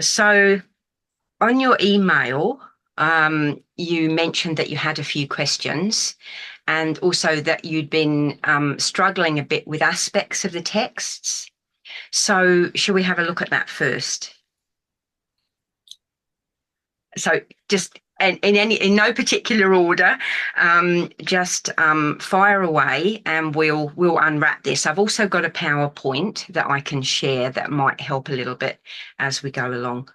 So on your email, you mentioned that you had a few questions and also that you'd been struggling a bit with aspects of the texts. So shall we have a look at that first? So just in no particular order, just fire away and we'll unwrap this. I've also got a PowerPoint that I can share that might help a little bit as we go along.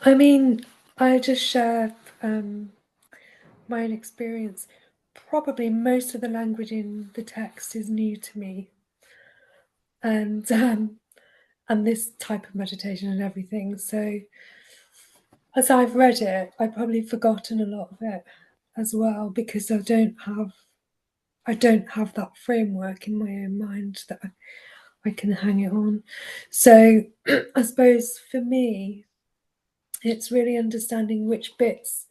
I mean, I just share my own experience. Probably most of the language in the text is new to me, and this type of meditation and everything. So as I've read it, I've probably forgotten a lot of it as well because I don't have that framework in my own mind that I can hang it on. So I suppose for me, it's really understanding which bits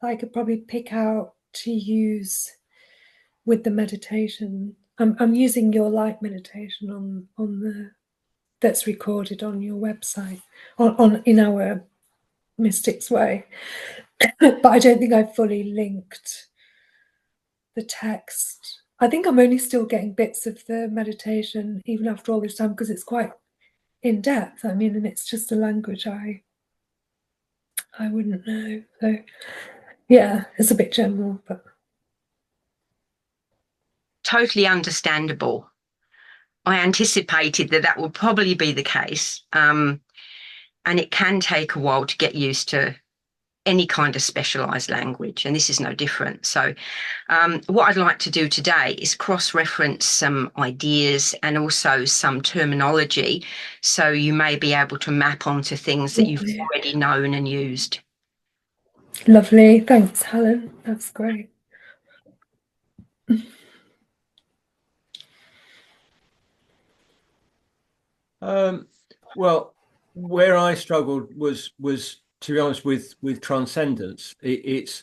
I could probably pick out to use with the meditation. I'm using your light meditation on the that's recorded on your website on in our Mystics Way, but I don't think I've fully linked the text. I think I'm only still getting bits of the meditation even after all this time because it's quite in depth. I mean, and it's just a language I wouldn't know. So yeah, it's a bit general, but Totally understandable. I anticipated that that would probably be the case. And it can take a while to get used to any kind of specialized language, and this is no different. So, what I'd like to do today is cross reference some ideas and also some terminology so you may be able to map onto things that you've lovely. already known and used. Lovely. Thanks, Helen. That's great. Um, well, where I struggled was to be honest with transcendence. It's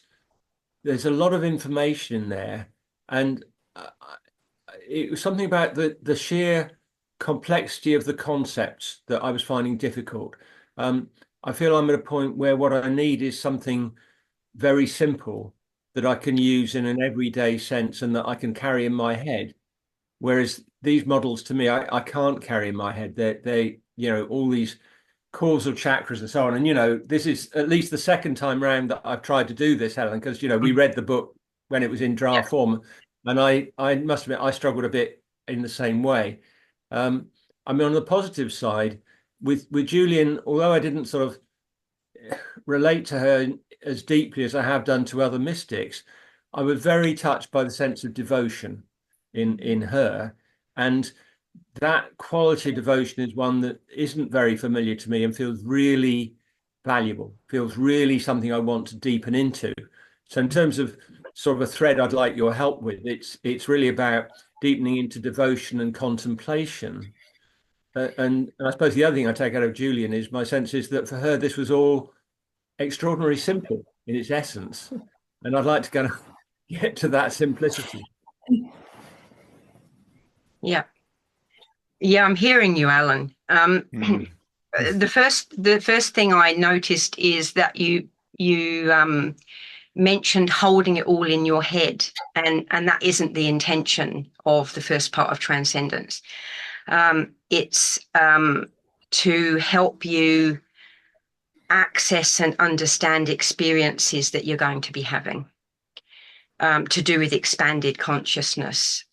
there's a lot of information in there, and uh, it was something about the sheer complexity of the concepts that I was finding difficult. Um, I feel I'm at a point where what I need is something very simple that I can use in an everyday sense and that I can carry in my head. Whereas these models to me, I can't carry in my head. All these causal chakras and so on. And, this is at least the second time round that I've tried to do this, Helen, because, we read the book when it was in Yeah. draft form. And I must admit, I struggled a bit in the same way. Um, I mean, on the positive side, with Julian, although I didn't sort of relate to her as deeply as I have done to other mystics, I was very touched by the sense of devotion in her. And that quality of devotion is one that isn't very familiar to me and feels really valuable, feels really something I want to deepen into. So in terms of sort of a thread I'd like your help with, it's really about deepening into devotion and contemplation. And I suppose the other thing I take out of Julian is my sense is that for her this was all extraordinarily simple in its essence, and I'd like to kind of get to that simplicity. Yeah. Yeah, I'm hearing you, Alan. Mm. The first thing I noticed is that you mentioned holding it all in your head, and that isn't the intention of the first part of transcendence. It's to help you access and understand experiences that you're going to be having, to do with expanded consciousness.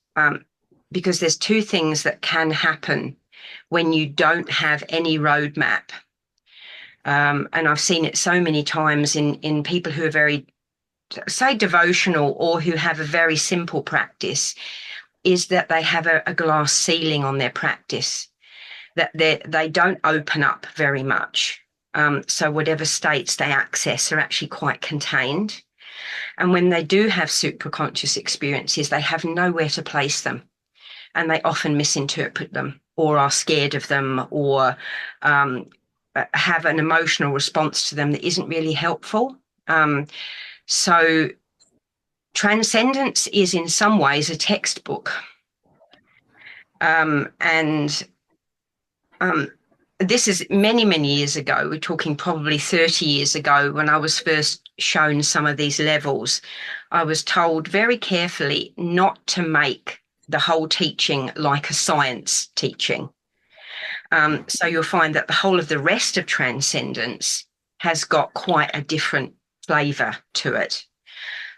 Because there's two things that can happen when you don't have any roadmap. And I've seen it so many times in people who are very, say, devotional or who have a very simple practice, is that they have a glass ceiling on their practice, that they don't open up very much. So whatever states they access are actually quite contained. And when they do have superconscious experiences, they have nowhere to place them. And they often misinterpret them or are scared of them or um, have an emotional response to them that isn't really helpful. So transcendence is in some ways a textbook. And this is many, many years ago. We're talking probably 30 years ago when I was first shown some of these levels. I was told very carefully not to make the whole teaching like a science teaching. So you'll find that the whole of the rest of transcendence has got quite a different flavour to it,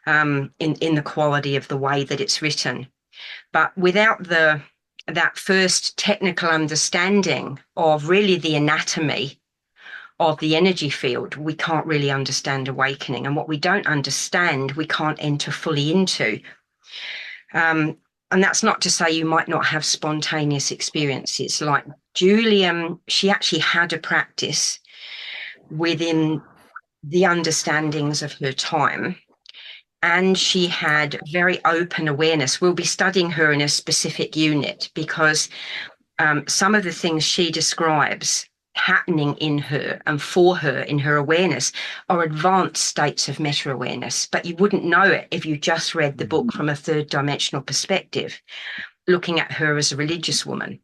in the quality of the way that it's written. But without that first technical understanding of really the anatomy of the energy field, we can't really understand awakening. And what we don't understand, we can't enter fully into. And that's not to say you might not have spontaneous experiences. Like Julian, she actually had a practice within the understandings of her time. And she had very open awareness. We'll be studying her in a specific unit because some of the things she describes happening in her and for her in her awareness are advanced states of meta-awareness, but you wouldn't know it if you just read the book from a third dimensional perspective, looking at her as a religious woman,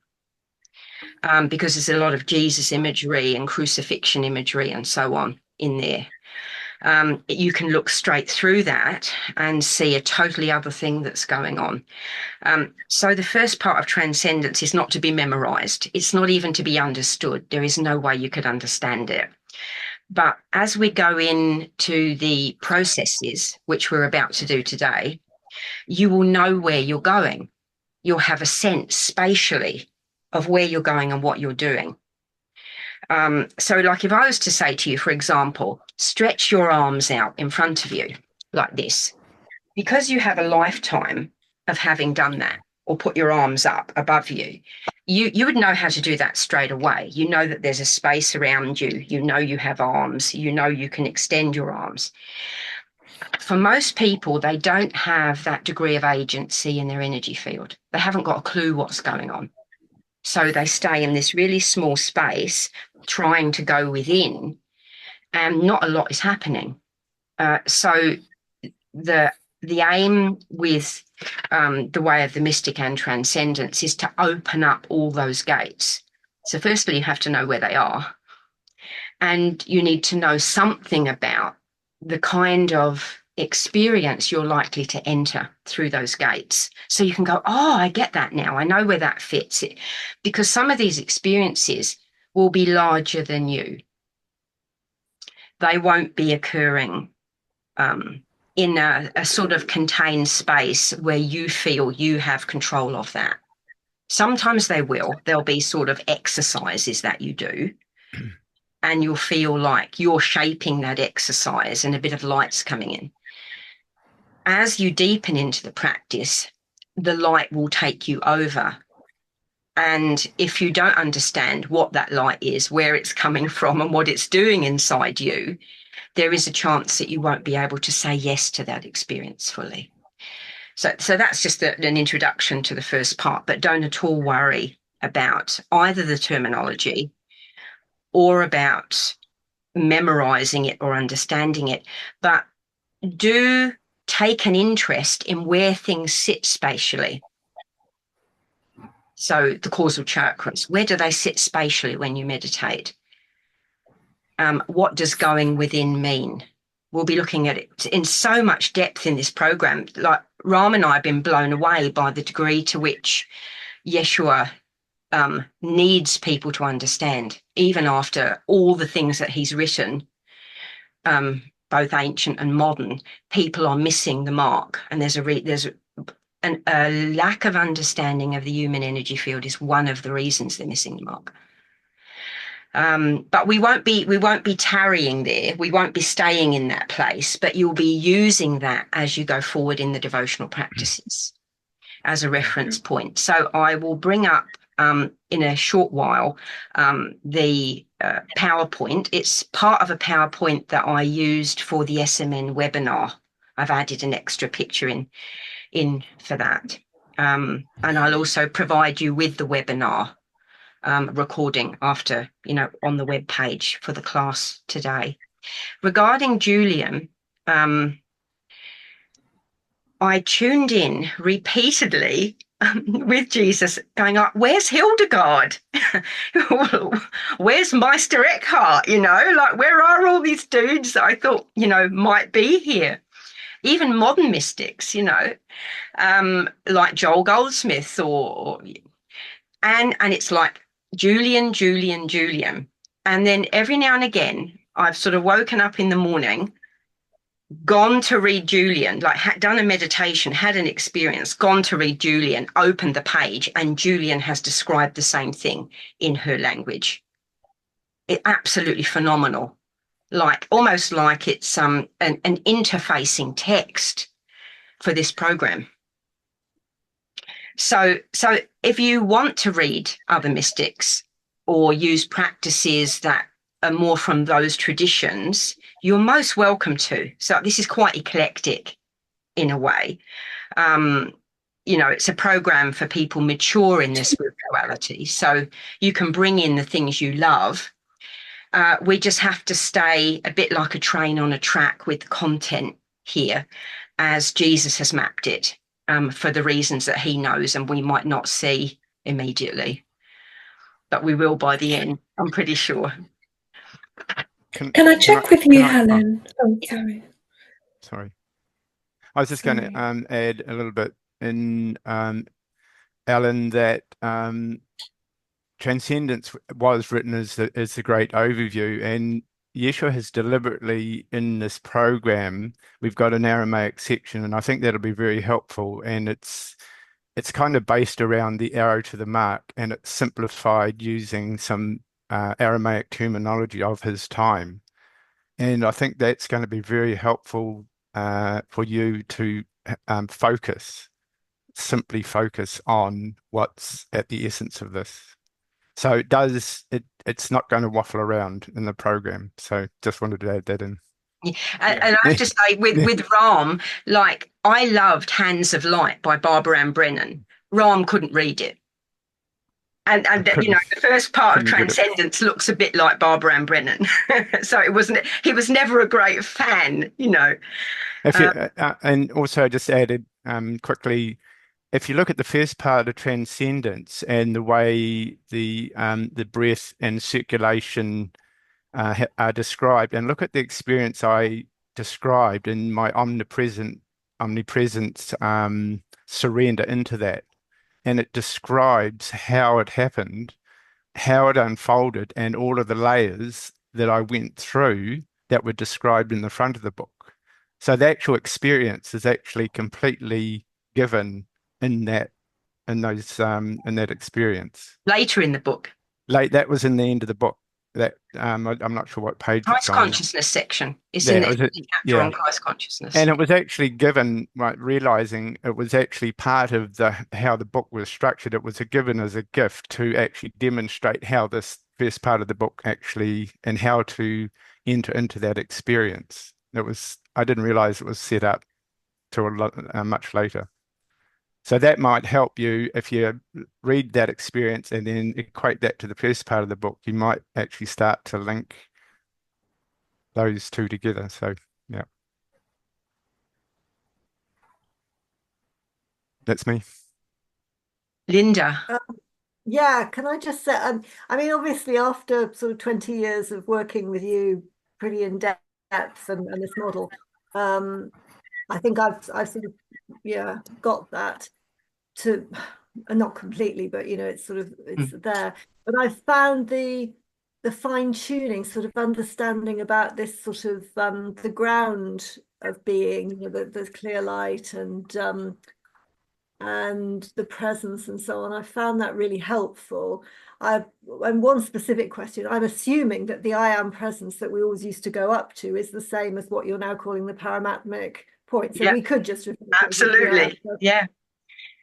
because there's a lot of Jesus imagery and crucifixion imagery and so on in there. You can look straight through that and see a totally other thing that's going on. So the first part of transcendence is not to be memorized. It's not even to be understood. There is no way you could understand it. But as we go into the processes, which we're about to do today, you will know where you're going. You'll have a sense spatially of where you're going and what you're doing. So like if I was to say to you, for example, stretch your arms out in front of you like this, because you have a lifetime of having done that, or put your arms up above you, you would know how to do that straight away. You know that there's a space around you. You know you have arms. You know you can extend your arms. For most people, they don't have that degree of agency in their energy field. They haven't got a clue what's going on. So they stay in this really small space trying to go within, and not a lot is happening. So the aim with the way of the mystic and transcendence is to open up all those gates. So firstly, you have to know where they are, and you need to know something about the kind of experience you're likely to enter through those gates. So you can go, oh, I get that now. I know where that fits. Because some of these experiences will be larger than you. They won't be occurring in a sort of contained space where you feel you have control of that. Sometimes they will. There'll be sort of exercises that you do, and you'll feel like you're shaping that exercise and a bit of light's coming in. As you deepen into the practice, the light will take you over. And if you don't understand what that light is, where it's coming from and what it's doing inside you, there is a chance that you won't be able to say yes to that experience fully. So that's just an introduction to the first part, but don't at all worry about either the terminology or about memorizing it or understanding it, but do take an interest in where things sit spatially. So the causal chakras, where do they sit spatially when you meditate? What does going within mean? We'll be looking at it in so much depth in this program. Like Ram and I have been blown away by the degree to which Yeshua needs people to understand, even after all the things that he's written, both ancient and modern. People are missing the mark, and there's a lack of understanding of the human energy field is one of the reasons they're missing the mark. But we won't be tarrying there. We won't be staying in that place, but you'll be using that as you go forward in the devotional practices as a reference point. So I will bring up in a short while the PowerPoint. It's part of a PowerPoint that I used for the SMN webinar. I've added an extra picture in for that. And I'll also provide you with the webinar recording after, on the web page for the class today. Regarding Julian, I tuned in repeatedly with Jesus, going like, where's Hildegard? Where's Meister Eckhart? Like, where are all these dudes that I thought, might be here? Even modern mystics, like Joel Goldsmith and it's like Julian, Julian, Julian. And then every now and again, I've sort of woken up in the morning, gone to read Julian, like done a meditation, had an experience, gone to read Julian, opened the page, and Julian has described the same thing in her language. Absolutely phenomenal. Like almost like it's an interfacing text for this program. So if you want to read other mystics or use practices that are more from those traditions, you're most welcome to. So this is quite eclectic in a way. It's a program for people mature in their spirituality. So you can bring in the things you love. We just have to stay a bit like a train on a track with content here, as Jesus has mapped it, for the reasons that he knows and we might not see immediately. But we will by the end, I'm pretty sure. Can I check with you, Helen? Oh, sorry. Sorry. I was just going to add a little bit in, Ellen, that Transcendence was written as a great overview, and Yeshua has deliberately, in this program, we've got an Aramaic section, and I think that'll be very helpful. And it's kind of based around the arrow to the mark, and it's simplified using some Aramaic terminology of his time. And I think that's going to be very helpful for you to simply focus on what's at the essence of this. So it's not going to waffle around in the program. So just wanted to add that in. Yeah. And I have to say, with Ram, like, I loved Hands of Light by Barbara Ann Brennan. Ram couldn't read it. And the first part of Transcendence looks a bit like Barbara Ann Brennan. So he was never a great fan, And also just added quickly, if you look at the first part of Transcendence and the way the breath and circulation are described, and look at the experience I described in my omnipresent surrender into that, and it describes how it happened, how it unfolded, and all of the layers that I went through that were described in the front of the book. So the actual experience is actually completely given in that experience. Later in the book. That was in the end of the book. That I'm not sure what page. Christ consciousness section. It's in the chapter on Christ consciousness. And it was actually given, right, realizing it was actually part of how the book was structured. It was given as a gift to actually demonstrate how this first part of the book actually, and how to enter into that experience. I didn't realize it was set up till much later. So that might help you if you read that experience and then equate that to the first part of the book. You might actually start to link those two together. So, yeah. That's me. Linda. Yeah, can I just say, I mean, obviously after sort of 20 years of working with you pretty in depth and this model, I think I've sort of, got that to, not completely, but it's sort of, it's there. But I found the fine tuning, sort of understanding about this sort of the ground of being, the clear light and the presence and so on. I found that really helpful. And one specific question, I'm assuming that the I am presence that we always used to go up to is the same as what you're now calling the paramatmic point. So we could just absolutely, yeah.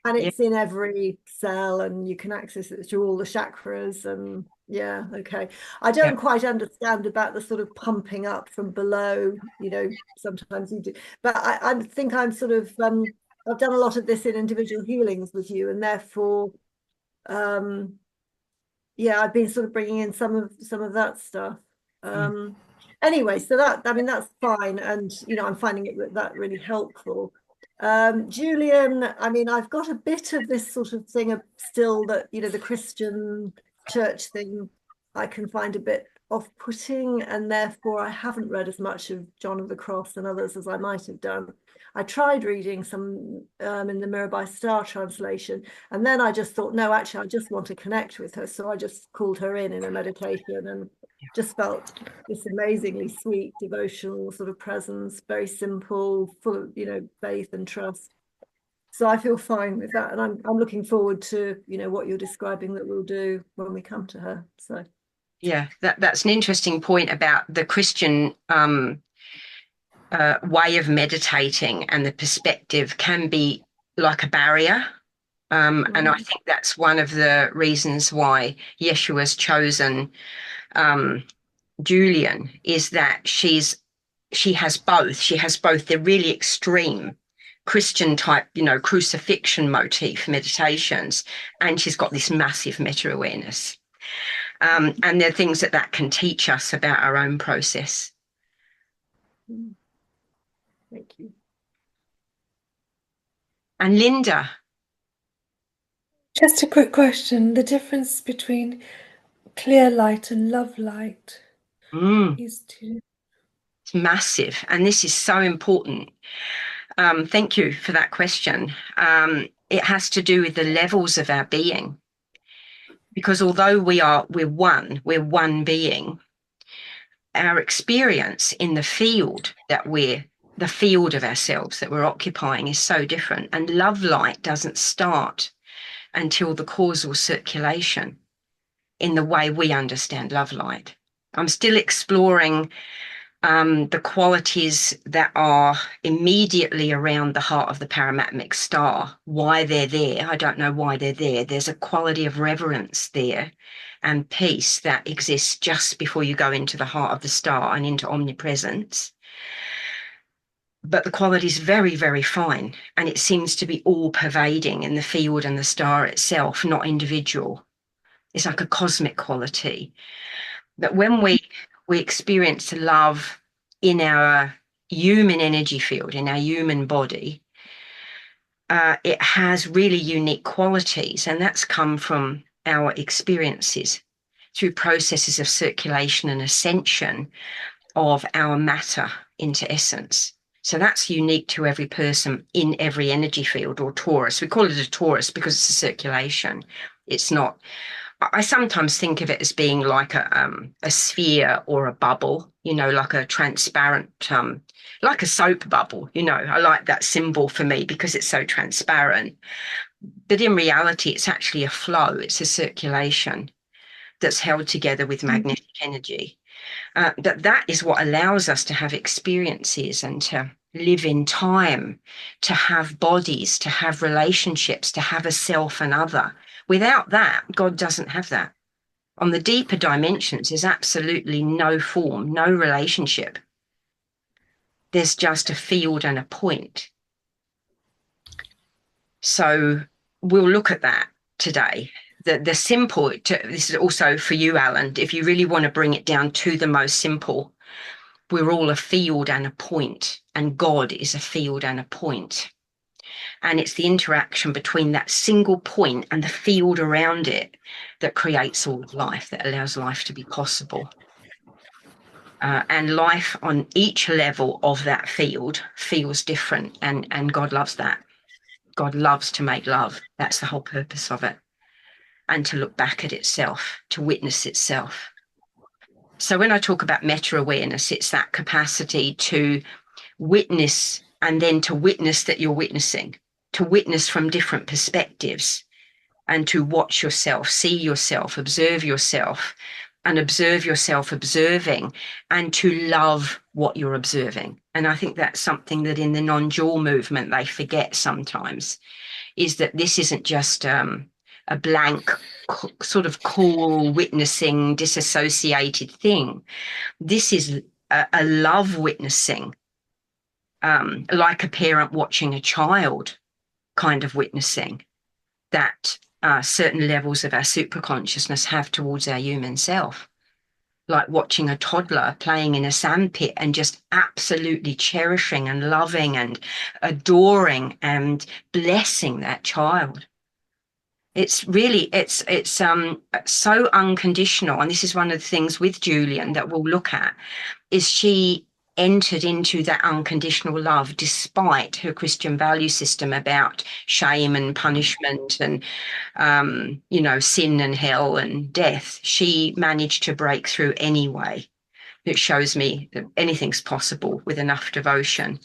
And it's in every cell, and you can access it through all the chakras. And okay. I don't quite understand about the sort of pumping up from below. Sometimes you do, but I think I'm sort of I've done a lot of this in individual healings with you, and therefore, I've been sort of bringing in some of that stuff. Anyway, so that's fine, and I'm finding that really helpful. Julian, I mean, I've got a bit of this sort of thing still that, you know, the Christian church thing I can find a bit off-putting, and therefore I haven't read as much of John of the Cross and others as I might have done. I tried reading some in the Mirror by Star translation, and then I just thought, no, actually, I just want to connect with her. So I just called her in a meditation and just felt this amazingly sweet, devotional sort of presence, very simple, full of, you know, faith and trust. So I feel fine with that. And I'm looking forward to, you know, what you're describing that we'll do when we come to her. So yeah, that's an interesting point about the Christian way of meditating, and the perspective can be like a barrier. And I think that's one of the reasons why Yeshua's chosen Julian, is that she has both. She has both the really extreme Christian type, you know, crucifixion motif meditations, and she's got this massive meta awareness. And there are things that can teach us about our own process. thank you. And Linda. Just a quick question. The difference between clear light and love light. These two. It's massive. And this is so important. Thank you for that question. It has to do with the levels of our being. Because although we're one being, our experience in the field the field of ourselves that we're occupying is so different. And love light doesn't start until the causal circulation in the way we understand love light. I'm still exploring the qualities that are immediately around the heart of the paramatmic star, why they're there. I don't know why they're there. There's a quality of reverence there and peace that exists just before you go into the heart of the star and into omnipresence. But the quality is very, very fine, and it seems to be all pervading in the field and the star itself, not individual. It's like a cosmic quality. That when we experience love in our human energy field, in our human body, it has really unique qualities, and that's come from our experiences through processes of circulation and ascension of our matter into essence. So that's unique to every person in every energy field or torus. We call it a torus because it's a circulation. It's not. I sometimes think of it as being like a sphere or a bubble, you know, like a transparent, like a soap bubble. You know, I like that symbol for me because it's so transparent. But in reality, it's actually a flow. It's a circulation that's held together with magnetic energy. That is what allows us to have experiences and to live in time, to have bodies, to have relationships, to have a self and other. Without that, God doesn't have that. On the deeper dimensions, there's absolutely no form, no relationship. There's just a field and a point. So we'll look at that today. The simple, this is also for you, Alan, if you really want to bring it down to the most simple, we're all a field and a point, and God is a field and a point. And it's the interaction between that single point and the field around it that creates all of life, that allows life to be possible. And life on each level of that field feels different, and God loves that. God loves to make love. That's the whole purpose of it. And to look back at itself, to witness itself. So when I talk about meta-awareness, it's that capacity to witness, and then to witness that you're witnessing, to witness from different perspectives, and to watch yourself, see yourself, and observe yourself observing, and to love what you're observing. And I think that's something that in the non-dual movement they forget sometimes, is that this isn't just a blank sort of cool witnessing disassociated thing. This is a love witnessing, like a parent watching a child kind of witnessing that certain levels of our superconsciousness have towards our human self. like watching a toddler playing in a sandpit and just absolutely cherishing and loving and adoring and blessing that child. It's really, it's so unconditional. And this is one of the things with Julian that we'll look at, is she entered into that unconditional love despite her Christian value system about shame and punishment and, sin and hell and death. She managed to break through anyway. It shows me that anything's possible with enough devotion.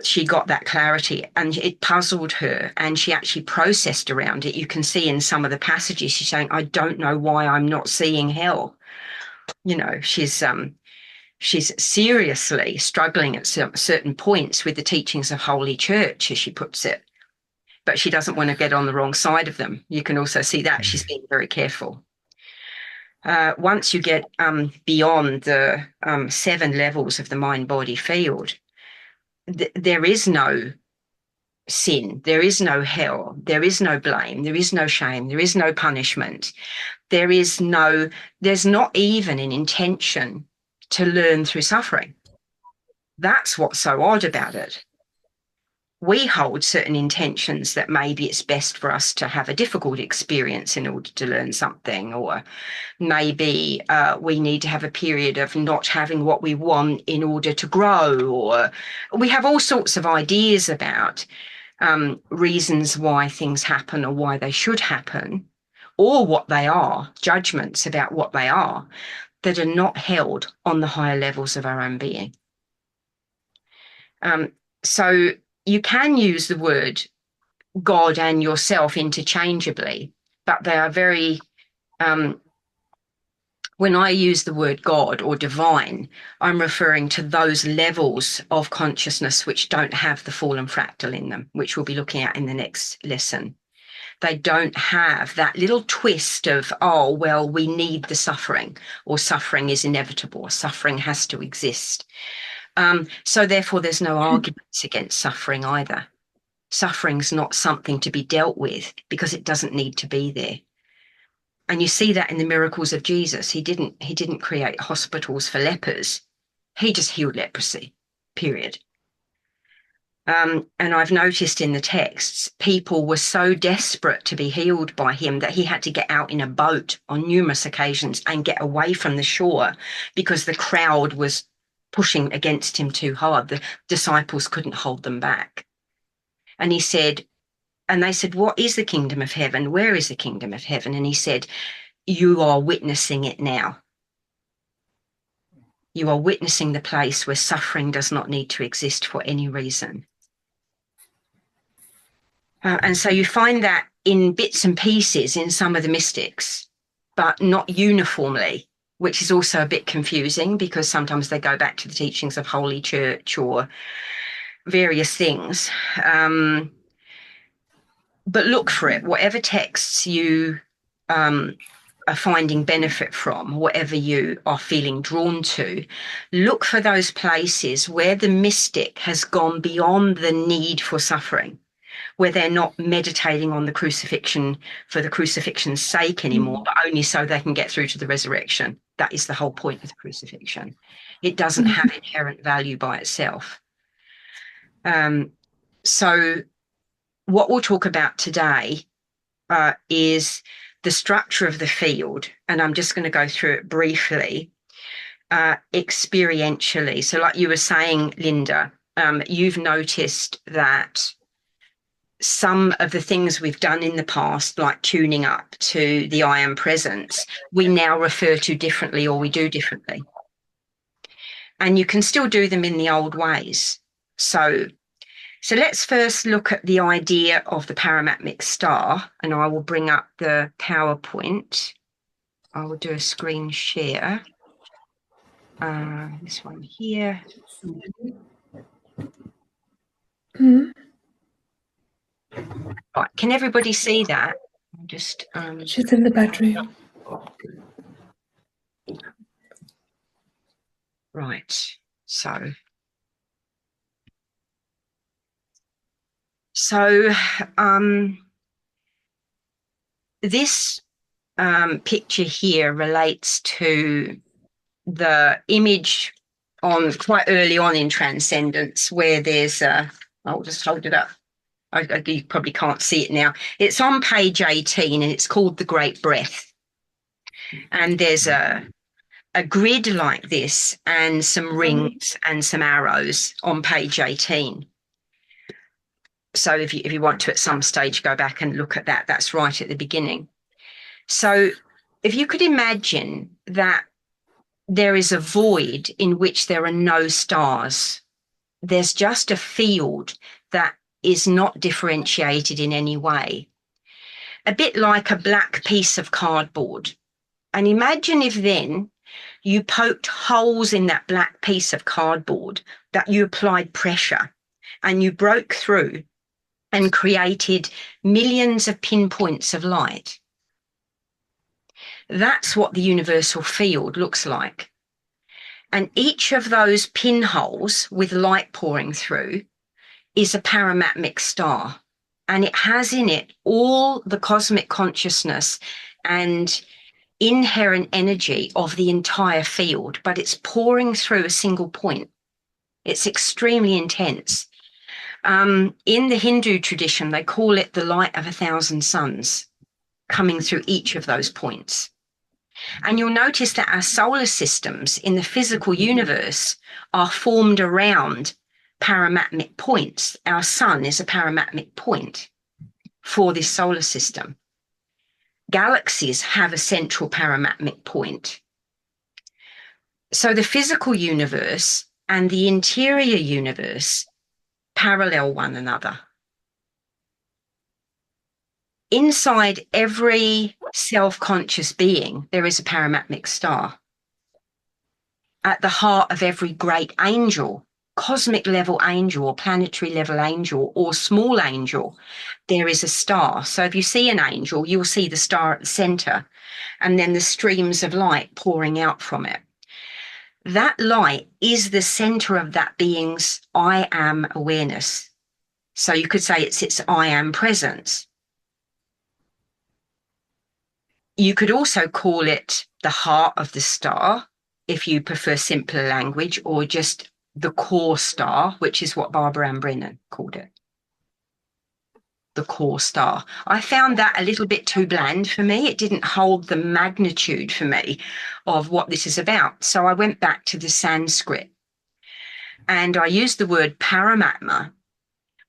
She got that clarity and it puzzled her, and she actually processed around it. You can see in some of the passages she's saying, I don't know why I'm not seeing hell. She's seriously struggling at certain points with the teachings of Holy Church, as she puts it, but she doesn't want to get on the wrong side of them. You can also see that she's being very careful. Once you get beyond the 7 levels of the mind-body field, there is no sin, there is no hell, there is no blame, there is no shame, there is no punishment, there's not even an intention to learn through suffering. That's what's so odd about it. We hold certain intentions that maybe it's best for us to have a difficult experience in order to learn something, or maybe we need to have a period of not having what we want in order to grow, or we have all sorts of ideas about reasons why things happen or why they should happen, or what they are, judgments about what they are, that are not held on the higher levels of our own being. So you can use the word God and yourself interchangeably, but they are very, when I use the word God or divine, I'm referring to those levels of consciousness which don't have the fallen fractal in them, which we'll be looking at in the next lesson. They don't have that little twist of, oh, well, we need the suffering, or suffering is inevitable, or suffering has to exist. So therefore, there's no arguments against suffering either. Suffering's not something to be dealt with because it doesn't need to be there. And you see that in the miracles of Jesus. He didn't create hospitals for lepers. He just healed leprosy, period. And I've noticed in the texts, people were so desperate to be healed by him that he had to get out in a boat on numerous occasions and get away from the shore because the crowd was pushing against him too hard. The disciples couldn't hold them back. And he said, and they said, what is the kingdom of heaven? Where is the kingdom of heaven? And he said, you are witnessing it now. You are witnessing the place where suffering does not need to exist for any reason. And so you find that in bits and pieces in some of the mystics, but not uniformly, which is also a bit confusing because sometimes they go back to the teachings of Holy Church or various things. But look for it, whatever texts you are finding benefit from, whatever you are feeling drawn to, look for those places where the mystic has gone beyond the need for suffering, where they're not meditating on the crucifixion for the crucifixion's sake anymore, but only so they can get through to the resurrection. That is the whole point of the crucifixion. It doesn't have inherent value by itself. So what we'll talk about today is the structure of the field, and I'm just going to go through it briefly, experientially. So like you were saying, Linda, you've noticed that some of the things we've done in the past, like tuning up to the I am presence, we now refer to differently, or we do differently. And you can still do them in the old ways. So let's first look at the idea of the paramatmic star, and I will bring up the PowerPoint. I will do a screen share. This one here. Right, can everybody see that? I'm just She's in the bedroom. Right. So this picture here relates to the image on quite early on in Transcendence, where there's I'll just hold it up. You probably can't see it now. It's on page 18 and it's called The Great Breath. And there's a grid like this and some rings and some arrows on page 18. So if you want to at some stage go back and look at that, that's right at the beginning. So if you could imagine that there is a void in which there are no stars, there's just a field that is not differentiated in any way, a bit like a black piece of cardboard. And imagine if then you poked holes in that black piece of cardboard, that you applied pressure and you broke through and created millions of pinpoints of light. That's what the universal field looks like. And each of those pinholes with light pouring through is a paramatmic star. And it has in it all the cosmic consciousness and inherent energy of the entire field, but it's pouring through a single point. It's extremely intense. In the Hindu tradition, they call it the light of 1,000 suns coming through each of those points. And you'll notice that our solar systems in the physical universe are formed around paramatmic points. Our sun is a paramatmic point for this solar system. Galaxies have a central paramatmic point. So the physical universe and the interior universe parallel one another. Inside every self-conscious being, there is a paramatmic star. At the heart of every great angel, cosmic level angel or planetary level angel or small angel, there is a star. So if you see an angel, you'll see the star at the center and then the streams of light pouring out from it. That light is the center of that being's I am awareness. So you could say it's its I am presence. You could also call it the heart of the star, if you prefer simpler language, or just the core star, which is what Barbara Ann Brennan called it. The core star. I found that a little bit too bland for me. It didn't hold the magnitude for me of what this is about. So I went back to the Sanskrit and I used the word Paramatma,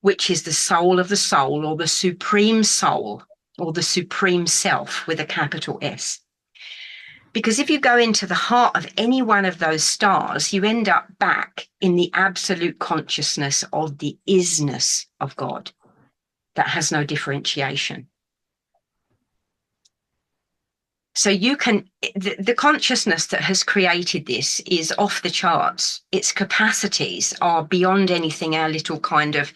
which is the soul of the soul, or the supreme soul, or the supreme self with a capital S. Because if you go into the heart of any one of those stars, you end up back in the absolute consciousness of the isness of God that has no differentiation. So you can, the consciousness that has created this is off the charts. Its capacities are beyond anything our little kind of,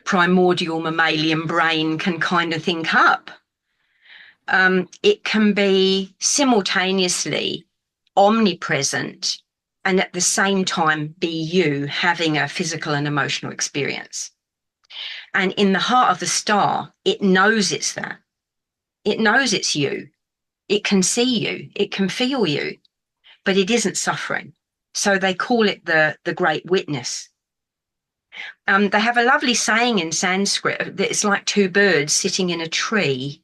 primordial mammalian brain can kind of think up. It can be simultaneously omnipresent and at the same time be you having a physical and emotional experience. And in the heart of the star, it knows it's that. It knows it's you. It can see you. It can feel you, but it isn't suffering. So they call it the great witness. They have a lovely saying in Sanskrit that it's like two birds sitting in a tree.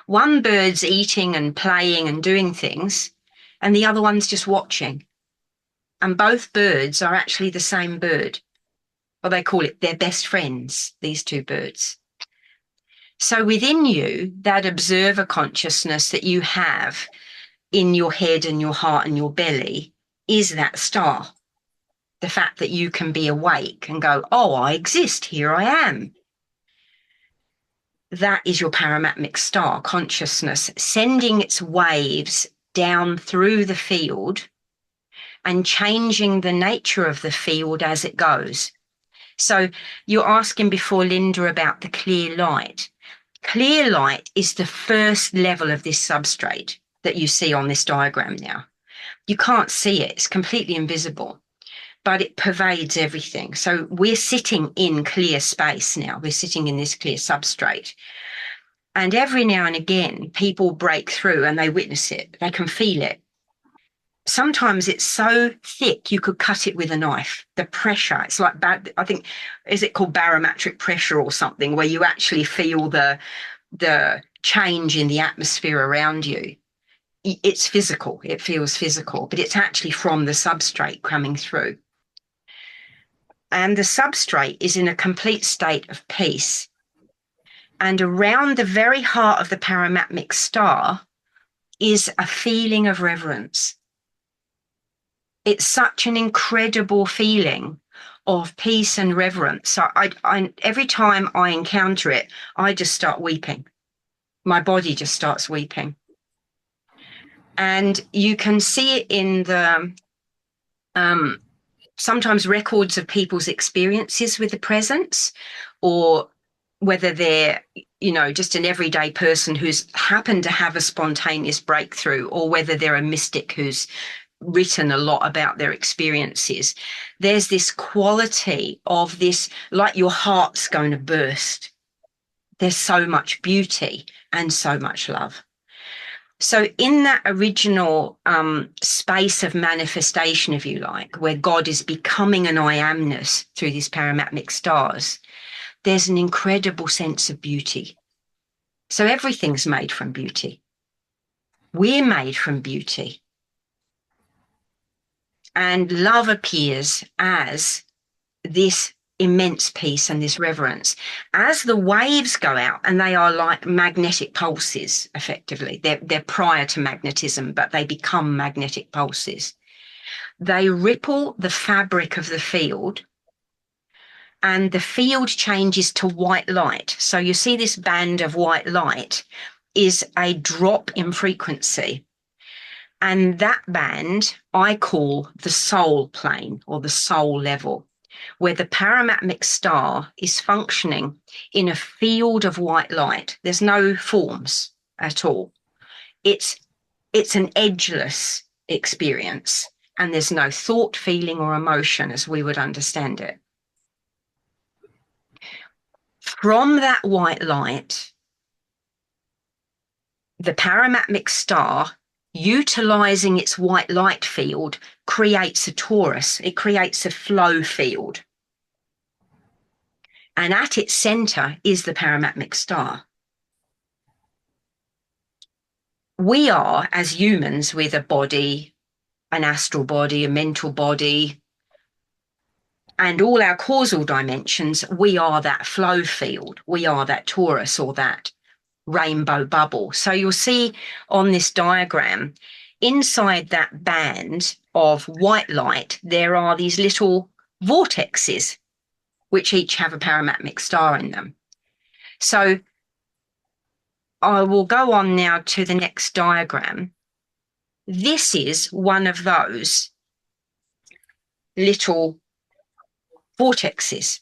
One bird's eating and playing and doing things, and the other one's just watching. And both birds are actually the same bird. Or they call it their best friends, these two birds. So within you, that observer consciousness that you have in your head and your heart and your belly is that star. The fact that you can be awake and go, oh, I exist, here I am. That is your paramatmic star consciousness sending its waves down through the field and changing the nature of the field as it goes. So you're asking before, Linda, about the clear light. Clear light is the first level of this substrate that you see on this diagram now. You can't see it. It's completely invisible, but it pervades everything. So we're sitting in clear space now. We're sitting in this clear substrate. And every now and again, people break through and they witness it. They can feel it. Sometimes it's so thick you could cut it with a knife. The pressure, it's like, I think, is it called barometric pressure or something, where you actually feel the change in the atmosphere around you. It's physical. It feels physical, but it's actually from the substrate coming through. And the substrate is in a complete state of peace. And around the very heart of the paramatmic star is a feeling of reverence. It's such an incredible feeling of peace and reverence. So I every time I encounter it, I just start weeping. My body just starts weeping. And you can see it in the sometimes records of people's experiences with the presence, or whether they're, just an everyday person who's happened to have a spontaneous breakthrough, or whether they're a mystic who's written a lot about their experiences. There's this quality of this, like your heart's going to burst. There's so much beauty and so much love. So in that original space of manifestation, if you like, where God is becoming an I amness through these paramatmic stars, there's an incredible sense of beauty. So everything's made from beauty. We're made from beauty. And love appears as this immense peace and this reverence. As the waves go out, and they are like magnetic pulses, effectively. They're prior to magnetism, but they become magnetic pulses. They ripple the fabric of the field, and the field changes to white light. So you see this band of white light is a drop in frequency. And that band I call the soul plane, or the soul level, where the paramatmic star is functioning in a field of white light. There's no forms at all. It's an edgeless experience, and there's no thought, feeling, or emotion as we would understand it. From that white light, the paramatmic star, utilizing its white light field, creates a torus. It creates a flow field. And at its center is the paramatmic star. We are, as humans, with a body, an astral body, a mental body, and all our causal dimensions, we are that flow field. We are that torus, or that rainbow bubble. So you'll see on this diagram, inside that band of white light, there are these little vortexes, which each have a paramatmic star in them. So I will go on now to the next diagram. This is one of those little vortexes.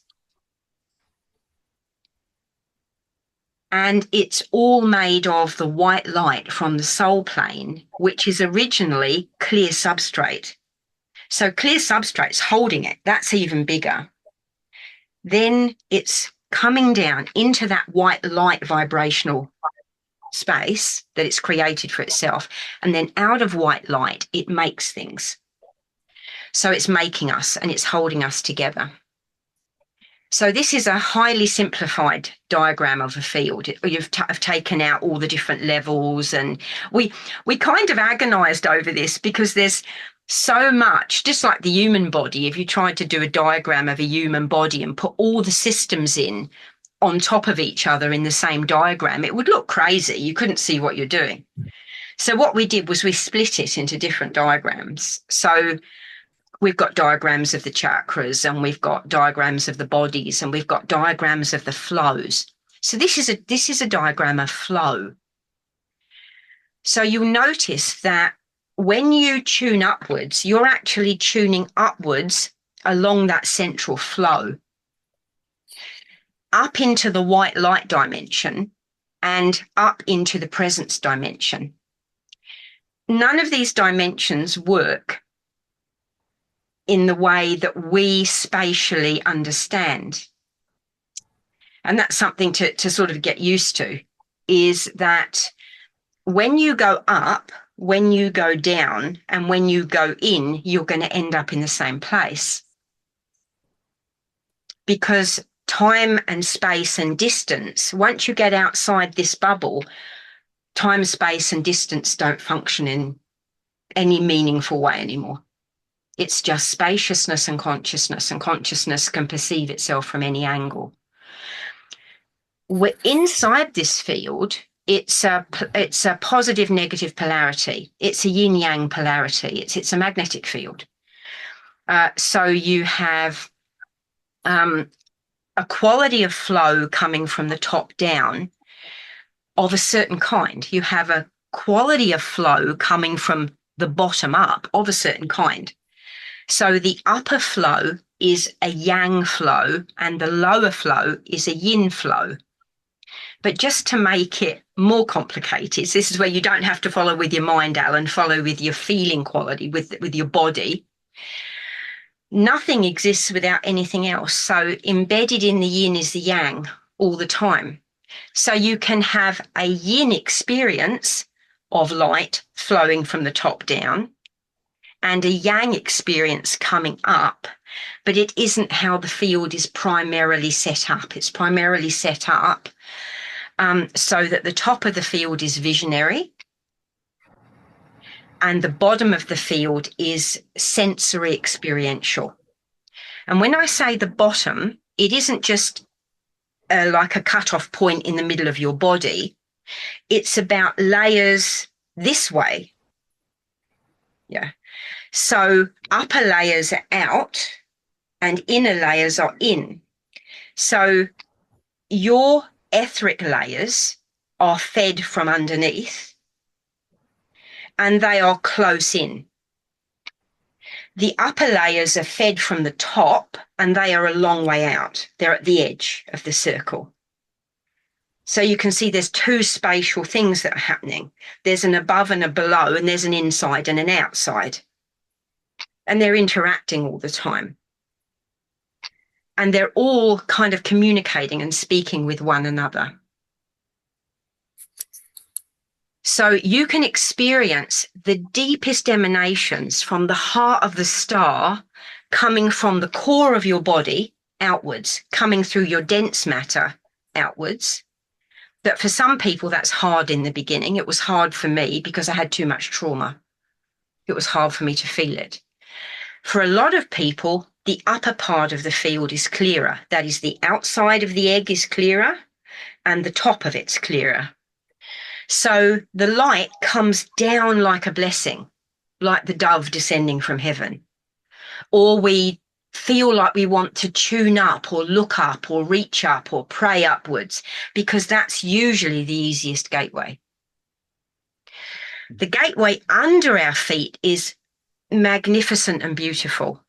And it's all made of the white light from the soul plane, which is originally clear substrate. So clear substrate's holding it. That's even bigger. Then it's coming down into that white light vibrational space that it's created for itself. And then out of white light, it makes things. So it's making us, and it's holding us together. So this is a highly simplified diagram of a field. You've taken out all the different levels, and we kind of agonized over this because there's so much, just like the human body. If you tried to do a diagram of a human body and put all the systems in on top of each other in the same diagram, it would look crazy. You couldn't see what you're doing. So what we did was we split it into different diagrams. So we've got diagrams of the chakras, and we've got diagrams of the bodies, and we've got diagrams of the flows. So this is a diagram of flow. So you'll notice that when you tune upwards, you're actually tuning upwards along that central flow, up into the white light dimension and up into the presence dimension. None of these dimensions work in the way that we spatially understand. And that's something to sort of get used to. is that when you go up, when you go down, and when you go in, you're going to end up in the same place. Because time and space and distance, once you get outside this bubble, time, space, and distance don't function in any meaningful way anymore. It's just spaciousness, and consciousness can perceive itself from any angle. We're inside this field. It's a positive negative polarity. It's a yin yang polarity. It's a magnetic field. So you have a quality of flow coming from the top down of a certain kind. You have a quality of flow coming from the bottom up of a certain kind. So the upper flow is a yang flow and the lower flow is a yin flow. But just to make it more complicated, this is where you don't have to follow with your mind, Alan, follow with your feeling quality, with your body. Nothing exists without anything else. So embedded in the yin is the yang all the time. So you can have a yin experience of light flowing from the top down and a yang experience coming up, but it isn't how the field is primarily set up. It's primarily set up so that the top of the field is visionary and the bottom of the field is sensory experiential. And when I say the bottom, it isn't just like a cut-off point in the middle of your body. It's about layers this way. Yeah. So upper layers are out and inner layers are in. So your etheric layers are fed from underneath and they are close in. The upper layers are fed from the top and they are a long way out. They're at the edge of the circle. So you can see there's two spatial things that are happening. There's an above and a below, and there's an inside and an outside. And they're interacting all the time. And they're all kind of communicating and speaking with one another. So you can experience the deepest emanations from the heart of the star coming from the core of your body outwards, coming through your dense matter outwards. That for some people, that's hard in the beginning. It was hard for me because I had too much trauma. It was hard for me to feel it. For a lot of people, the upper part of the field is clearer. That is, the outside of the egg is clearer and the top of it's clearer. So the light comes down like a blessing, like the dove descending from heaven. Or we feel like we want to tune up or look up or reach up or pray upwards, because that's usually the easiest gateway. The gateway under our feet is magnificent and beautiful,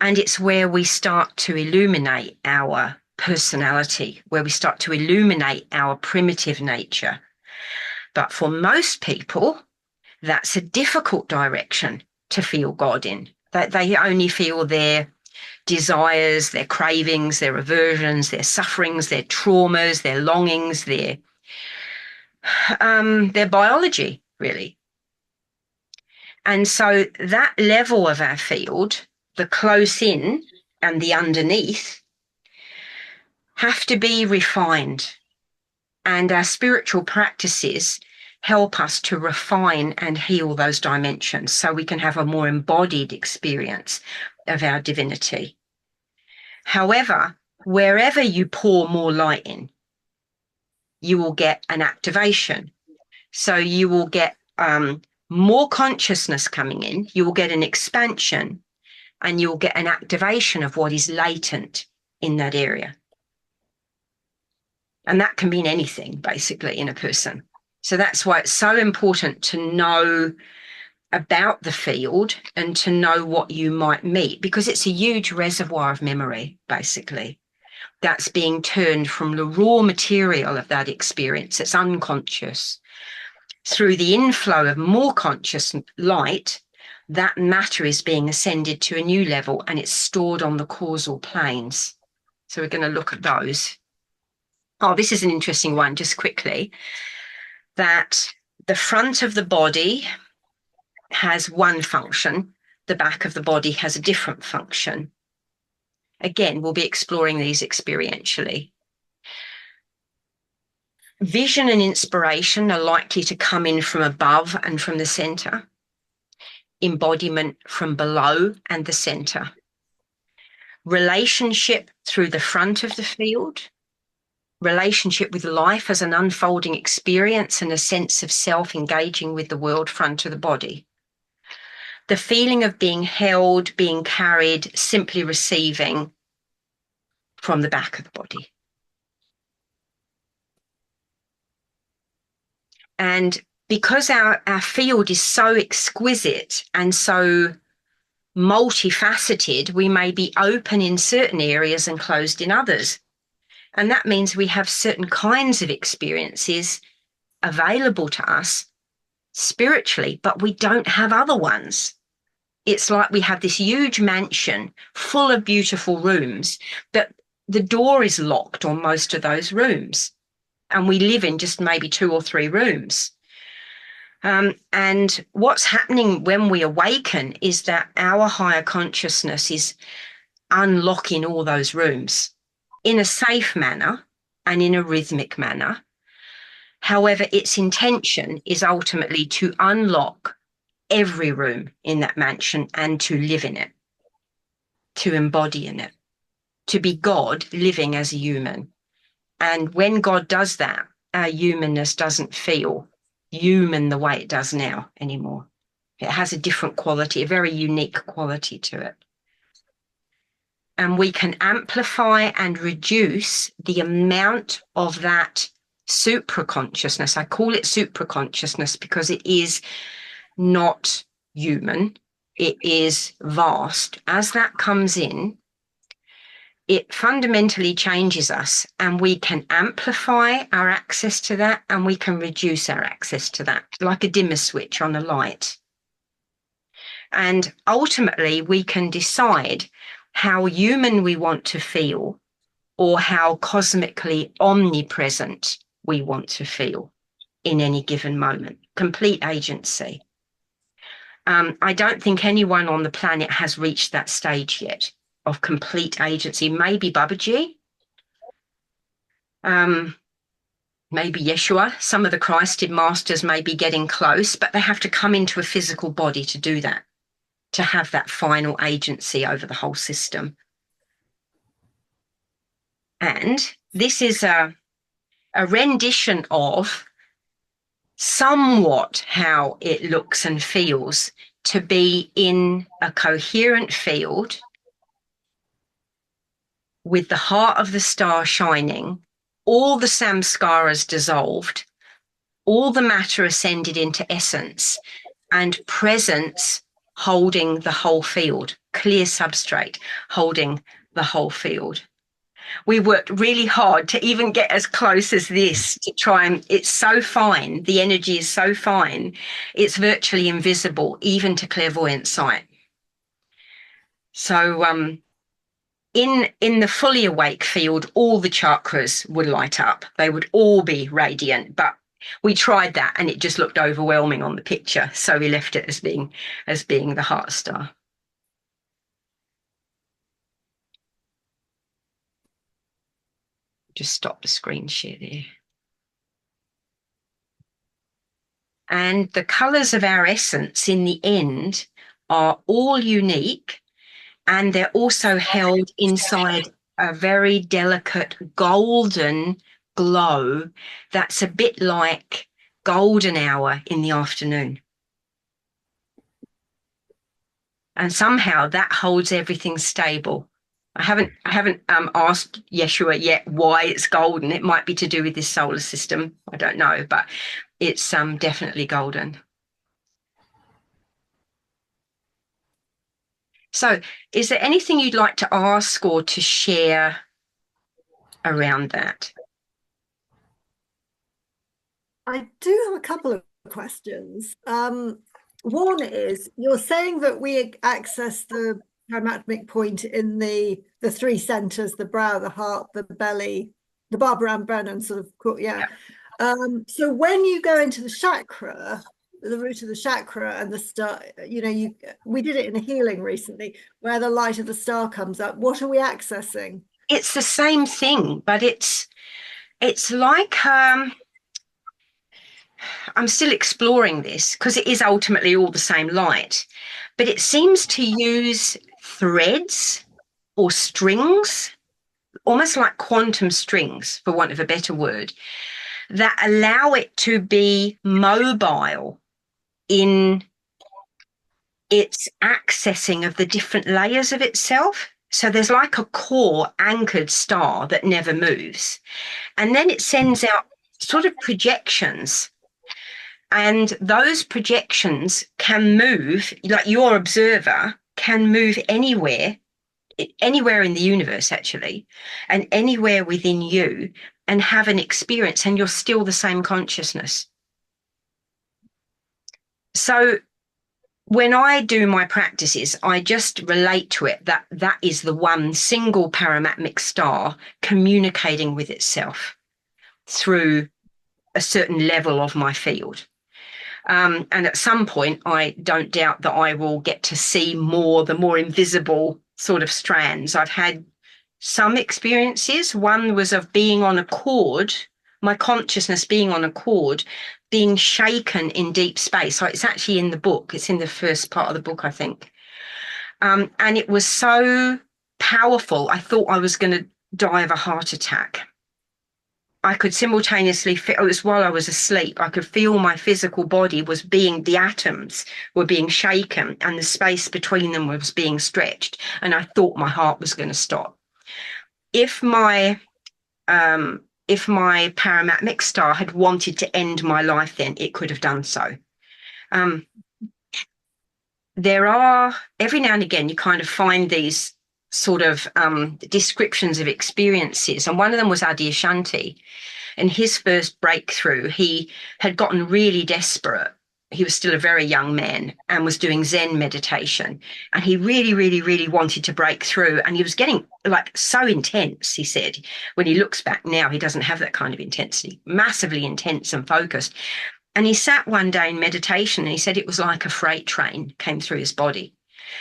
and it's where we start to illuminate our personality, where we start to illuminate our primitive nature. But for most people, that's a difficult direction to feel God in. That they only feel their desires, their cravings, their aversions, their sufferings, their traumas, their longings, their biology, really. And so that level of our field, the close in and the underneath, have to be refined. And our spiritual practices help us to refine and heal those dimensions so we can have a more embodied experience of our divinity. However, wherever you pour more light in, you will get an activation. So you will get more consciousness coming in, you will get an expansion, and you will get an activation of what is latent in that area. And that can mean anything, basically, in a person. So that's why it's so important to know about the field and to know what you might meet, because it's a huge reservoir of memory, basically, that's being turned from the raw material of that experience. It's unconscious. Through the inflow of more conscious light, that matter is being ascended to a new level and it's stored on the causal planes. So we're going to look at those. Oh, this is an interesting one, just quickly. that the front of the body has one function, the back of the body has a different function. Again, we'll be exploring these experientially. Vision and inspiration are likely to come in from above and from the center. Embodiment from below and the center. Relationship through the front of the field. Relationship with life as an unfolding experience and a sense of self engaging with the world front of the body. The feeling of being held, being carried, simply receiving from the back of the body. And because our field is so exquisite and so multifaceted, we may be open in certain areas and closed in others. And that means we have certain kinds of experiences available to us spiritually, but we don't have other ones. It's like we have this huge mansion full of beautiful rooms, but the door is locked on most of those rooms. And we live in just maybe 2 or 3 rooms. And what's happening when we awaken is that our higher consciousness is unlocking all those rooms in a safe manner and in a rhythmic manner. However, its intention is ultimately to unlock every room in that mansion and to live in it, to embody in it, to be God living as a human. And when God does that, our humanness doesn't feel human the way it does now anymore. It has a different quality, a very unique quality to it. And we can amplify and reduce the amount of that supraconsciousness. I call it supraconsciousness because it is not human. It is vast. As that comes in, it fundamentally changes us, and we can amplify our access to that and we can reduce our access to that, like a dimmer switch on a light. And ultimately, we can decide how human we want to feel or how cosmically omnipresent we want to feel in any given moment. Complete agency. I don't think anyone on the planet has reached that stage yet of complete agency. Maybe Babaji, maybe Yeshua. Some of the Christed masters may be getting close, but they have to come into a physical body to do that, to have that final agency over the whole system. And this is a rendition of somewhat how it looks and feels to be in a coherent field with the heart of the star shining, all the samskaras dissolved, all the matter ascended into essence, and presence holding the whole field, clear substrate holding the whole field. We worked really hard to even get as close as this to try and, it's so fine, the energy is so fine, it's virtually invisible, even to clairvoyant sight. So in the fully awake field, all the chakras would light up. They would all be radiant, but we tried that and it just looked overwhelming on the picture. So we left it as being the heart star. Just stop the screen share there. And the colours of our essence in the end are all unique, and they're also held inside a very delicate golden glow that's a bit like golden hour in the afternoon. And somehow that holds everything stable. I haven't asked Yeshua yet why it's golden. It might be to do with this solar system. I don't know, but it's definitely golden. So is there anything you'd like to ask or to share around that? I do have a couple of questions. One is, you're saying that we access the paramatmic point in the 3 centers, the brow, the heart, the belly, the Barbara Ann Brennan sort of, yeah. So when you go into the chakra, the root of the chakra and the star, we did it in a healing recently where the light of the star comes up. What are we accessing? It's the same thing, but it's like I'm still exploring this because it is ultimately all the same light, but it seems to use threads or strings, almost like quantum strings, for want of a better word, that allow it to be mobile in its accessing of the different layers of itself. So there's like a core anchored star that never moves. And then it sends out sort of projections. And those projections can move, like your observer can move anywhere in the universe, actually, and anywhere within you, and have an experience, and you're still the same consciousness. So when I do my practices, I just relate to it that that is the one single paramatmic star communicating with itself through a certain level of my field. And at some point, I don't doubt that I will get to see the more invisible sort of strands. I've had some experiences. One was of being on a cord, my consciousness being on a cord, being shaken in deep space. So it's actually in the book. It's in the first part of the book, I think. And it was so powerful, I thought I was going to die of a heart attack. I could simultaneously feel, it was while I was asleep, I could feel my physical body the atoms were being shaken and the space between them was being stretched. And I thought my heart was going to stop. If my paramatmic star had wanted to end my life, then it could have done so. There are, every now and again, you kind of find these sort of descriptions of experiences. And one of them was Adyashanti. And his first breakthrough, he had gotten really desperate. He was still a very young man and was doing Zen meditation. And he really, really, really wanted to break through. And he was getting like so intense, he said. When he looks back now, he doesn't have that kind of intensity, massively intense and focused. And he sat one day in meditation and he said it was like a freight train came through his body.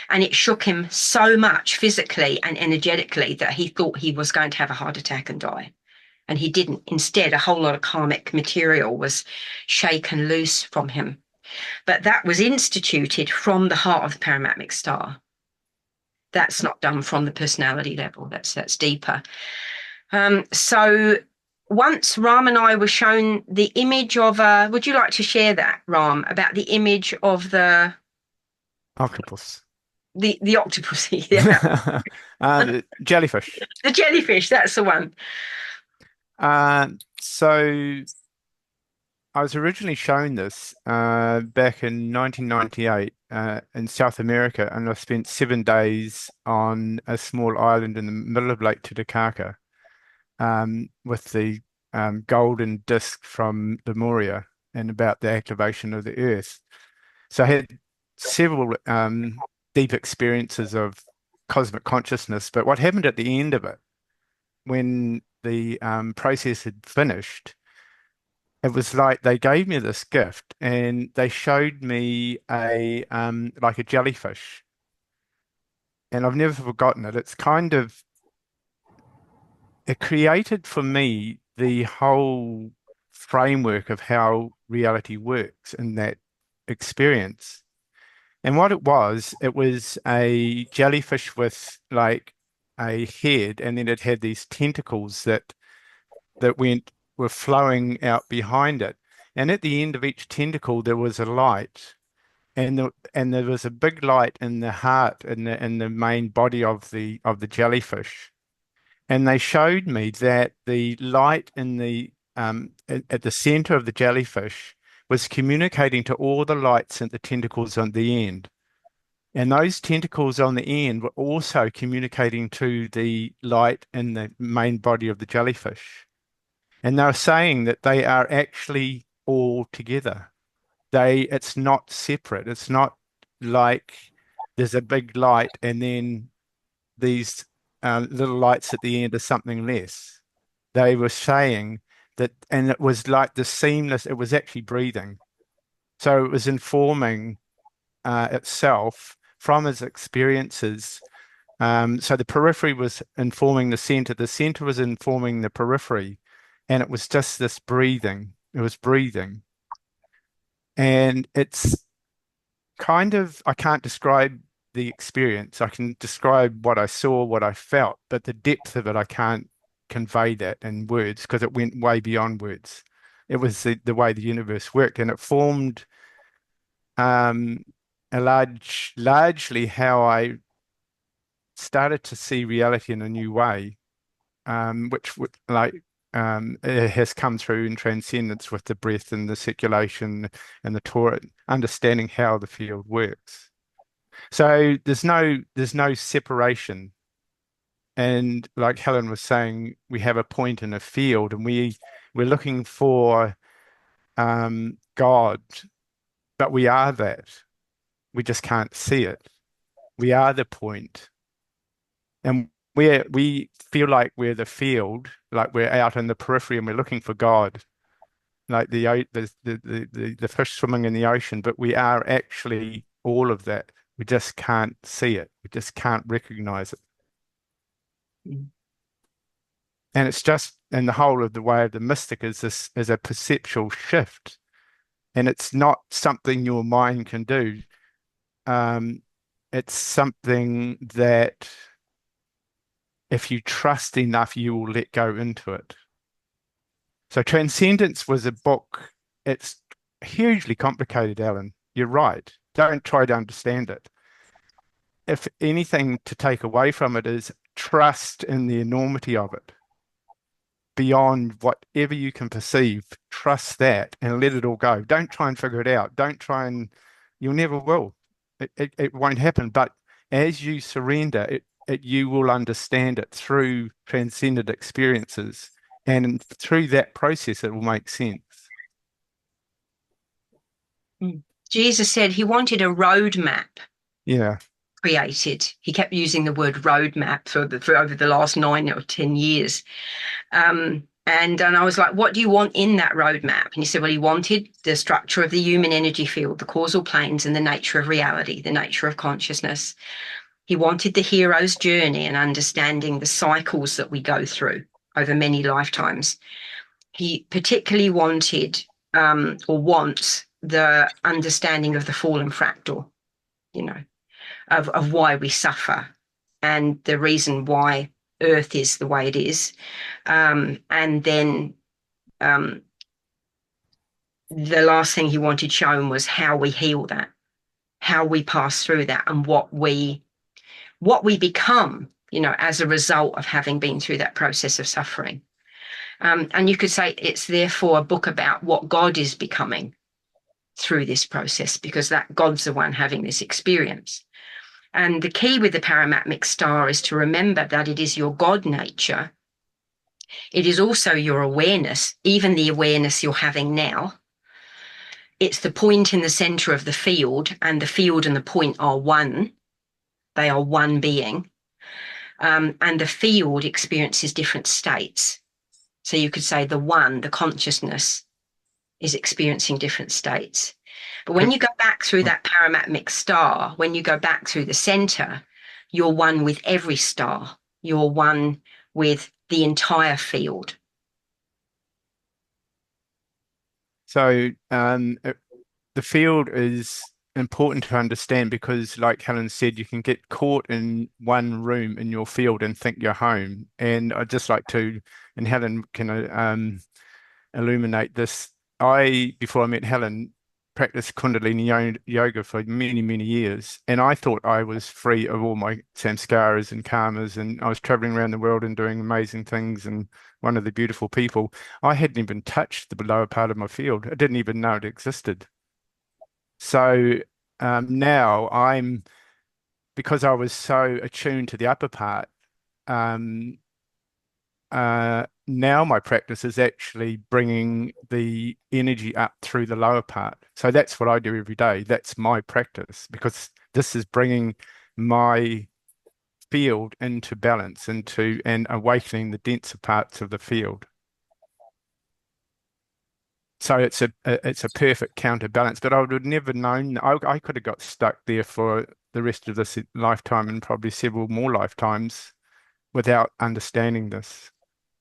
And it shook him so much physically and energetically that he thought he was going to have a heart attack and die. And he didn't. Instead, a whole lot of karmic material was shaken loose from him. But that was instituted from the heart of the paramatmic star. That's not done from the personality level. That's deeper. So once Ram and I were shown the image of would you like to share that, Ram, about the image of the Octopus. The octopus, yeah. The jellyfish. The jellyfish, that's the one. So I was originally shown this back in 1998 in South America, and I spent 7 days on a small island in the middle of Lake Titicaca with the golden disc from Lemuria and about the activation of the Earth. So I had several deep experiences of cosmic consciousness, but what happened at the end of it, when the process had finished, it was like they gave me this gift and they showed me a like a jellyfish, and I've never forgotten it. It created for me the whole framework of how reality works in that experience. And what it was a jellyfish with like a head, and then it had these tentacles that were flowing out behind it. And at the end of each tentacle, there was a light, and there was a big light in the heart, in the main body of the jellyfish. And they showed me that the light in the at the center of the jellyfish was communicating to all the lights and the tentacles on the end. And those tentacles on the end were also communicating to the light in the main body of the jellyfish. And they were saying that they are actually all together. It's not separate. It's not like there's a big light and then these little lights at the end are something less. They were saying and it was like the seamless, it was actually breathing. So it was informing itself from his experiences. So the periphery was informing the center was informing the periphery, and it was just this breathing. It was breathing. And it's kind of, I can't describe the experience. I can describe what I saw, what I felt, but the depth of it, I can't convey that in words because it went way beyond words. It was the way the universe worked, and it formed largely how I started to see reality in a new way, which would it has come through in transcendence with the breath and the circulation and the Torah, understanding how the field works. So there's no separation. And like Helen was saying, we have a point in a field, and we're looking for God, but we are that. We just can't see it. We are the point. And we feel like we're the field, like we're out in the periphery and we're looking for God, like the fish swimming in the ocean, but we are actually all of that. We just can't see it. We just can't recognize it. Mm. And it's just, and the whole of the way of the mystic is a perceptual shift. And it's not something your mind can do. It's something that if you trust enough, you will let go into it. So Transcendence was a book. It's hugely complicated, Alan. You're right. Don't try to understand it. If anything to take away from it is trust in the enormity of it. Beyond whatever you can perceive, trust that and let it all go. Don't try and figure it out. Don't try and, you'll never will. It won't happen. But as you surrender, you will understand it through transcendent experiences. And through that process, it will make sense. Jesus said he wanted a roadmap Yeah. created. He kept using the word roadmap for over the last 9 or 10 years. And I was like, what do you want in that roadmap? And he said, well, he wanted the structure of the human energy field, the causal planes, and the nature of reality, the nature of consciousness. He wanted the hero's journey and understanding the cycles that we go through over many lifetimes. He particularly wanted or wants the understanding of the fallen fractal, of why we suffer and the reason why Earth is the way it is. And then the last thing he wanted shown was how we heal that, how we pass through that, and what we become, as a result of having been through that process of suffering. And you could say it's therefore a book about what God is becoming through this process, because that God's the one having this experience. And the key with the paramatmic star is to remember that it is your God nature. It is also your awareness, even the awareness you're having now. It's the point in the center of the field, and the field and the point are one. They are one being. And the field experiences different states. So you could say the consciousness, is experiencing different states. But when you go back through that paramatmic star, when you go back through the center, you're one with every star. You're one with the entire field. So the field is important to understand because, like Helen said, you can get caught in one room in your field and think you're home. And I'd just like to, and Helen can illuminate this. Before I met Helen, practiced Kundalini yoga for many, many years. And I thought I was free of all my samskaras and karmas. And I was traveling around the world and doing amazing things and one of the beautiful people. I hadn't even touched the lower part of my field. I didn't even know it existed. So now because I was so attuned to the upper part, now my practice is actually bringing the energy up through the lower part. So that's what I do every day. That's my practice because this is bringing my field into balance and awakening the denser parts of the field. So it's a perfect counterbalance. But I would have never known. I could have got stuck there for the rest of this lifetime and probably several more lifetimes without understanding this.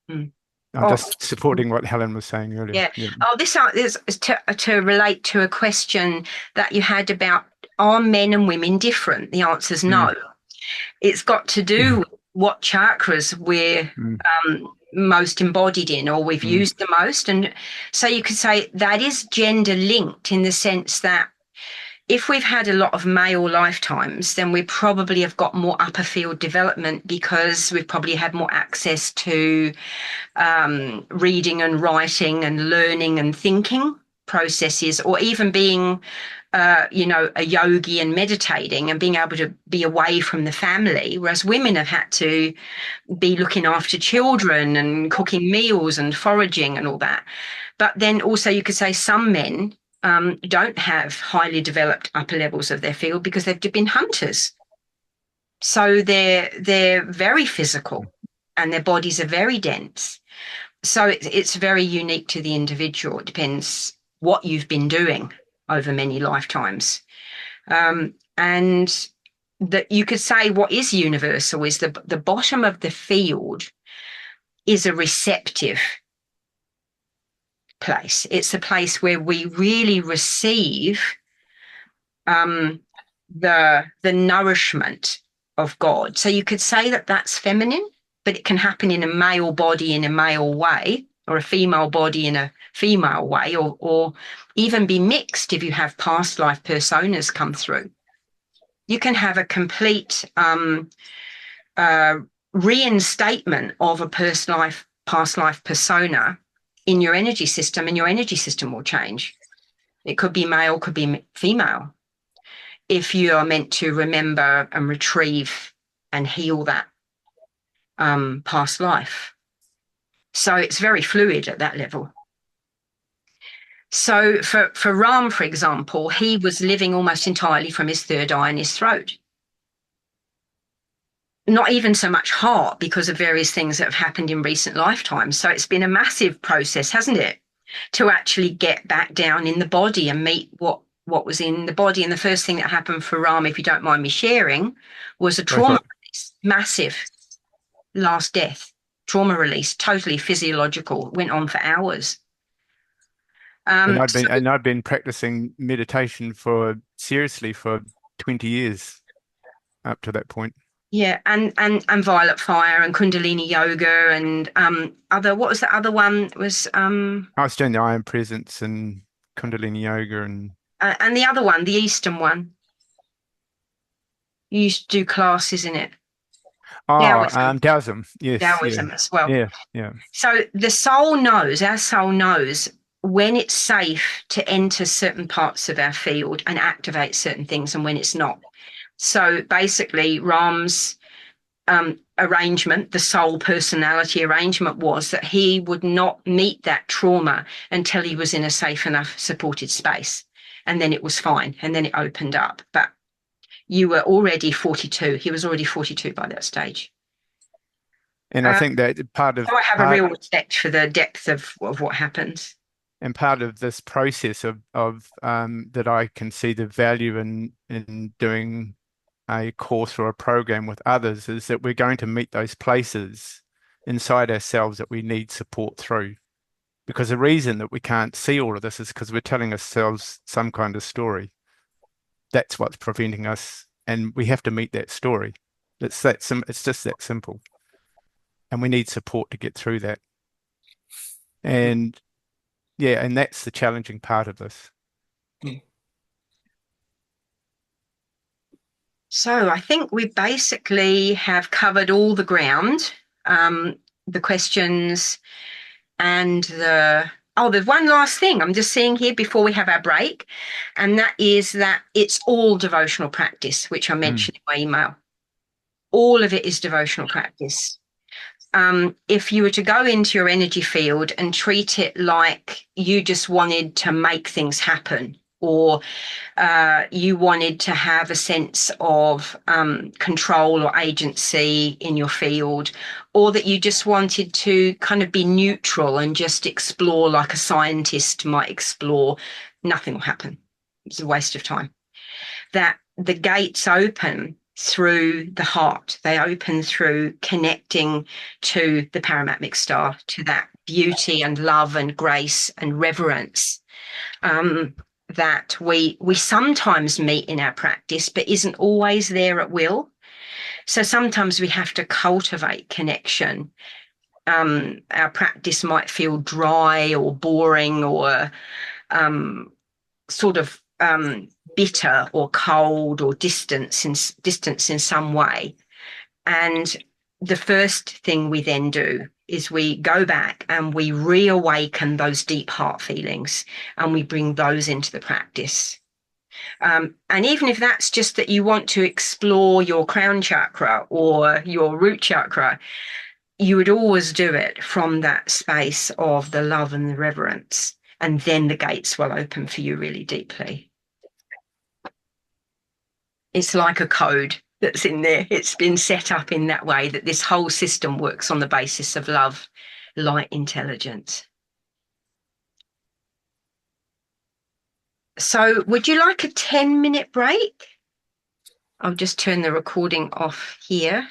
Mm. I'm just supporting what Helen was saying earlier. Yeah. Oh, this is to relate to a question that you had about, are men and women different? The answer is no. It's got to do with what chakras we're most embodied in, or we've used the most. And so you could say that is gender linked in the sense that if we've had a lot of male lifetimes, then we probably have got more upper field development because we've probably had more access to reading and writing and learning and thinking processes, or even being, a yogi and meditating and being able to be away from the family, whereas women have had to be looking after children and cooking meals and foraging and all that. But then also you could say some men don't have highly developed upper levels of their field because they've been hunters. So they're very physical and their bodies are very dense. So it's very unique to the individual. It depends what you've been doing over many lifetimes. And that you could say what is universal is the bottom of the field is a receptive place. It's a place where we really receive the nourishment of God. So you could say that that's feminine, but it can happen in a male body in a male way, or a female body in a female way, or even be mixed if you have past life personas come through. You can have a complete reinstatement of a past life persona in your energy system, and your energy system will change. It could be male, could be female, if you are meant to remember and retrieve and heal that past life. So it's very fluid at that level. So for Ram, for example, he was living almost entirely from his third eye and his throat. Not even so much heart, because of various things that have happened in recent lifetimes. So it's been a massive process, hasn't it, to actually get back down in the body and meet what was in the body. And the first thing that happened for Ram, if you don't mind me sharing, was a trauma release, massive last death, trauma release, totally physiological, went on for hours. And I'd been practicing meditation seriously for 20 years up to that point. Yeah, and violet fire and Kundalini yoga and what was the other one? It was I was doing the Iron Presence and Kundalini yoga and the other one, the Eastern one. You used to do classes in it. Taoism. Yes. Taoism as well. Yeah. So the soul knows, our soul knows when it's safe to enter certain parts of our field and activate certain things and when it's not. So basically, Ram's arrangement, the soul personality arrangement, was that he would not meet that trauma until he was in a safe enough supported space. And then it was fine. And then it opened up. But you were already 42. He was already 42 by that stage. And I think that I have a real respect for the depth of what happens. And part of this process of that I can see the value in doing a course or a program with others is that we're going to meet those places inside ourselves that we need support through. Because the reason that we can't see all of this is because we're telling ourselves some kind of story. That's what's preventing us, and we have to meet that story. It's just that simple. And we need support to get through that. And and that's the challenging part of this. So I think we basically have covered all the ground, the questions and there's one last thing I'm just seeing here before we have our break, and that is that it's all devotional practice, which I mentioned in my email. All of it is devotional practice. If you were to go into your energy field and treat it like you just wanted to make things happen, or you wanted to have a sense of control or agency in your field, or that you just wanted to kind of be neutral and just explore like a scientist might explore, nothing will happen. It's a waste of time. That the gates open through the heart. They open through connecting to the paramagnetic star, to that beauty and love and grace and reverence that we sometimes meet in our practice, but isn't always there at will. So sometimes we have to cultivate connection. Our practice might feel dry or boring or sort of bitter or cold or distance in some way. And the first thing we then do is we go back and we reawaken those deep heart feelings and we bring those into the practice. And even if that's just that you want to explore your crown chakra or your root chakra, you would always do it from that space of the love and the reverence. And then the gates will open for you really deeply. It's like a code that's in there. It's been set up in that way that this whole system works on the basis of love, light, intelligence. So would you like a 10-minute break? I'll just turn the recording off here.